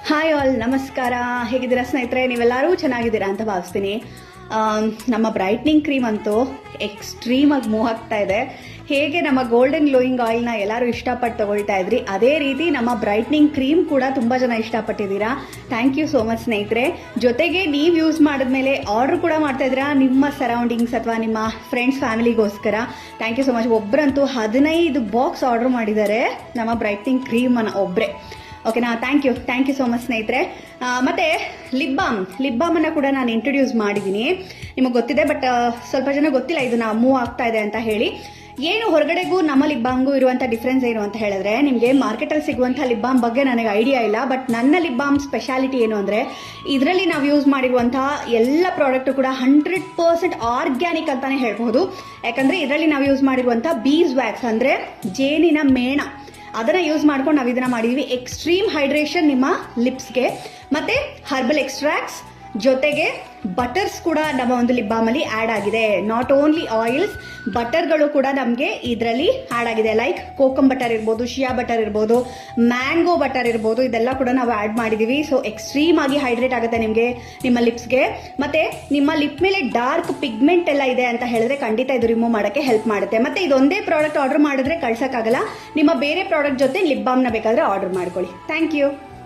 Hi all, ನಮಸ್ಕಾರ. ಹೇಗಿದ್ದೀರಾ ಸ್ನೇಹಿತರೆ? ನೀವೆಲ್ಲರೂ ಚೆನ್ನಾಗಿದ್ದೀರಾ ಅಂತ ಭಾವಿಸ್ತೀನಿ. ನಮ್ಮ ಬ್ರೈಟ್ನಿಂಗ್ ಕ್ರೀಮ್ ಅಂತೂ ಎಕ್ಸ್ಟ್ರೀಮ್ ಆಗಿ ಮೂವ್ ಆಗ್ತಾ ಇದೆ. ಹೇಗೆ ನಮ್ಮ ಗೋಲ್ಡನ್ ಗ್ಲೋಯಿಂಗ್ ಆಯಿಲ್ನ ಎಲ್ಲರೂ ಇಷ್ಟಪಟ್ಟು ತಗೊಳ್ತಾ ಇದ್ರಿ, ಅದೇ ರೀತಿ ನಮ್ಮ ಬ್ರೈಟ್ನಿಂಗ್ ಕ್ರೀಮ್ ಕೂಡ ತುಂಬ ಜನ ಇಷ್ಟಪಟ್ಟಿದ್ದೀರಾ. ಥ್ಯಾಂಕ್ ಯು ಸೋ ಮಚ್ ಸ್ನೇಹಿತರೆ. ಜೊತೆಗೆ ನೀವು ಯೂಸ್ ಮಾಡಿದ್ಮೇಲೆ ಆರ್ಡರ್ ಕೂಡ ಮಾಡ್ತಾ ಇದ್ದೀರಾ ನಿಮ್ಮ ಸರೌಂಡಿಂಗ್ಸ್ ಅಥವಾ ನಿಮ್ಮ ಫ್ರೆಂಡ್ಸ್ ಫ್ಯಾಮಿಲಿಗೋಸ್ಕರ. Thank you so much. ಒಬ್ಬರಂತೂ 15 ಬಾಕ್ಸ್ ಆರ್ಡರ್ ಮಾಡಿದ್ದಾರೆ ನಮ್ಮ ಬ್ರೈಟ್ನಿಂಗ್ ಕ್ರೀಮನ್ನು ಒಬ್ಬರೇ. ಓಕೆನಾ? ಥ್ಯಾಂಕ್ ಯು ಸೋ ಮಚ್ ಸ್ನೇಹಿತರೆ. ಮತ್ತು ಲಿಪ್ ಬಾಮನ್ನು ಕೂಡ ನಾನು ಇಂಟ್ರೊಡ್ಯೂಸ್ ಮಾಡಿದ್ದೀನಿ. ನಿಮಗೆ ಗೊತ್ತಿದೆ, ಬಟ್ ಸ್ವಲ್ಪ ಜನ ಗೊತ್ತಿಲ್ಲ ಇದನ್ನ ಮೂವ್ ಆಗ್ತಾ ಇದೆ ಅಂತ ಹೇಳಿ. ಏನು ಹೊರಗಡೆಗೂ ನಮ್ಮ ಲಿಪ್ ಬಾಮ್ಗೂ ಇರುವಂಥ ಡಿಫ್ರೆನ್ಸ್ ಏನು ಅಂತ ಹೇಳಿದ್ರೆ, ನಿಮಗೆ ಮಾರ್ಕೆಟಲ್ಲಿ ಸಿಗುವಂಥ ಲಿಪ್ ಬಾಮ್ ಬಗ್ಗೆ ನನಗೆ ಐಡಿಯಾ ಇಲ್ಲ. ಬಟ್ ನನ್ನ ಲಿಪ್ ಬಾಮ್ ಸ್ಪೆಷಾಲಿಟಿ ಏನು ಅಂದರೆ, ಇದರಲ್ಲಿ ನಾವು ಯೂಸ್ ಮಾಡಿರುವಂಥ ಎಲ್ಲ ಪ್ರಾಡಕ್ಟು ಕೂಡ 100% ಆರ್ಗ್ಯಾನಿಕ್ ಅಂತಲೇ ಹೇಳ್ಬೋದು. ಯಾಕಂದರೆ ಇದರಲ್ಲಿ ನಾವು ಯೂಸ್ ಮಾಡಿರುವಂಥ ಬೀಸ್ ವ್ಯಾಕ್ಸ್ ಅಂದರೆ ಜೇನಿನ ಮೇಣ, ಅದನ್ನ ಯೂಸ್ ಮಾಡ್ಕೊಂಡು ನಾವು ಇದನ್ನ ಮಾಡಿದ್ವಿ. ಎಕ್ಸ್ಟ್ರೀಮ್ ಹೈಡ್ರೇಷನ್ ನಿಮ್ಮ ಲಿಪ್ಸ್ಗೆ, ಮತ್ತೆ ಹರ್ಬಲ್ ಎಕ್ಸ್ಟ್ರಾಕ್ಟ್ಸ್, ಜೊತೆಗೆ ಬಟರ್ಸ್ ಕೂಡ ನಮ್ಮ ಒಂದು ಲಿಪ್ ಬಾಮಲ್ಲಿ ಆ್ಯಡ್ ಆಗಿದೆ. ನಾಟ್ ಓನ್ಲಿ ಆಯಿಲ್ಸ್, ಬಟರ್ಗಳು ಕೂಡ ನಮಗೆ ಇದರಲ್ಲಿ ಆ್ಯಡ್ ಆಗಿದೆ. ಲೈಕ್ ಕೋಕಮ್ ಬಟರ್ ಇರ್ಬೋದು, ಶಿಯಾ ಬಟರ್ ಇರ್ಬೋದು, ಮ್ಯಾಂಗೋ ಬಟರ್ ಇರ್ಬೋದು, ಇದೆಲ್ಲ ಕೂಡ ನಾವು ಆ್ಯಡ್ ಮಾಡಿದ್ದೀವಿ. ಸೊ ಎಕ್ಸ್ಟ್ರೀಮ್ ಆಗಿ ಹೈಡ್ರೇಟ್ ಆಗುತ್ತೆ ನಿಮಗೆ, ನಿಮ್ಮ ಲಿಪ್ಸ್ಗೆ. ಮತ್ತೆ ನಿಮ್ಮ ಲಿಪ್ ಮೇಲೆ ಡಾರ್ಕ್ ಪಿಗ್ಮೆಂಟ್ ಎಲ್ಲ ಇದೆ ಅಂತ ಹೇಳಿದ್ರೆ ಖಂಡಿತ ಇದು ರಿಮೂವ್ ಮಾಡೋಕ್ಕೆ ಹೆಲ್ಪ್ ಮಾಡುತ್ತೆ. ಮತ್ತೆ ಇದೊಂದೇ ಪ್ರಾಡಕ್ಟ್ ಆರ್ಡರ್ ಮಾಡಿದ್ರೆ ಕಳ್ಸೋಕ್ಕಾಗಲ್ಲ. ನಿಮ್ಮ ಬೇರೆ ಪ್ರಾಡಕ್ಟ್ ಜೊತೆ ಲಿಪ್ ಬಾಮ್ನ ಬೇಕಾದರೆ ಆರ್ಡರ್ ಮಾಡ್ಕೊಳ್ಳಿ. Thank you.